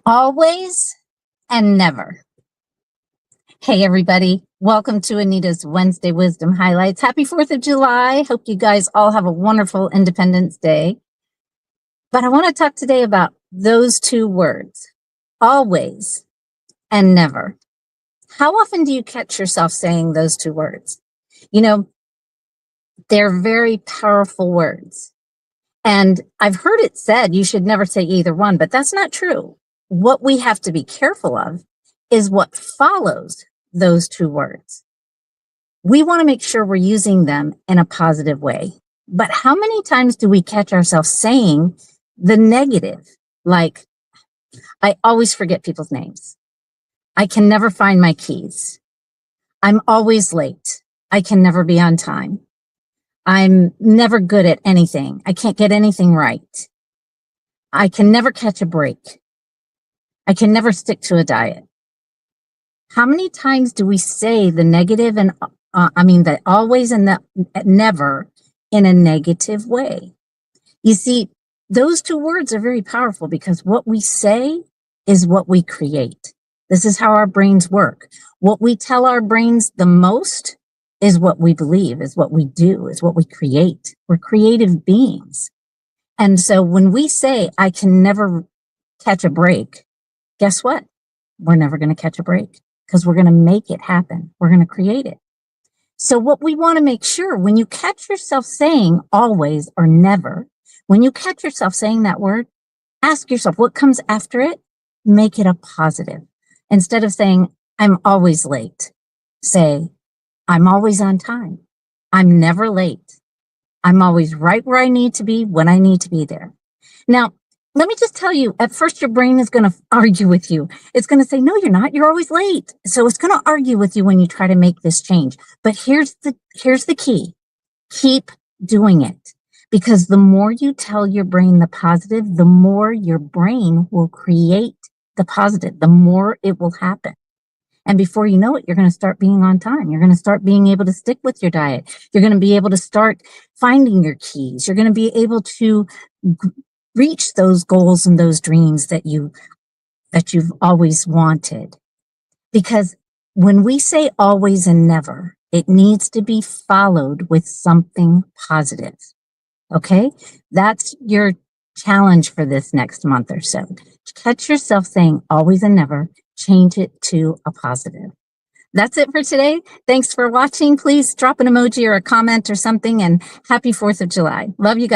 Always and never. Hey, everybody. Welcome to Anita's Wednesday Wisdom Highlights. Happy 4th of July. Hope you guys all have a wonderful Independence Day. But I want to talk today about those two words, always and never. How often do you catch yourself saying those two words? You know, they're very powerful words. And I've heard it said you should never say either one, but that's not true. What we have to be careful of is what follows those two words. We want to make sure we're using them in a positive way. But how many times do we catch ourselves saying the negative? Like, I always forget people's names. I can never find my keys. I'm always late. I can never be on time. I'm never good at anything. I can't get anything right. I can never catch a break. I can never stick to a diet. How many times do we say the negative and the always and the never in a negative way? You see, those two words are very powerful because what we say is what we create. This is how our brains work. What we tell our brains the most is what we believe, is what we do, is what we create. We're creative beings. And so when we say, I can never catch a break, guess what? We're never going to catch a break because we're going to make it happen. We're going to create it. So what we want to make sure when you catch yourself saying always or never, when you catch yourself saying that word, ask yourself what comes after it, make it a positive. Instead of saying, I'm always late, say, I'm always on time. I'm never late. I'm always right where I need to be when I need to be there. Now, let me just tell you, at first your brain is going to argue with you. It's going to say, no, you're not. You're always late. So it's going to argue with you when you try to make this change. But here's the key. Keep doing it. Because the more you tell your brain the positive, the more your brain will create the positive, the more it will happen. And before you know it, you're going to start being on time. You're going to start being able to stick with your diet. You're going to be able to start finding your keys. You're going to be able to reach those goals and those dreams that you've always wanted. Because when we say always and never, it needs to be followed with something positive. Okay? That's your challenge for this next month or so. Catch yourself saying always and never, change it to a positive. That's it for today. Thanks for watching. Please drop an emoji or a comment or something, and happy 4th of July. Love you guys.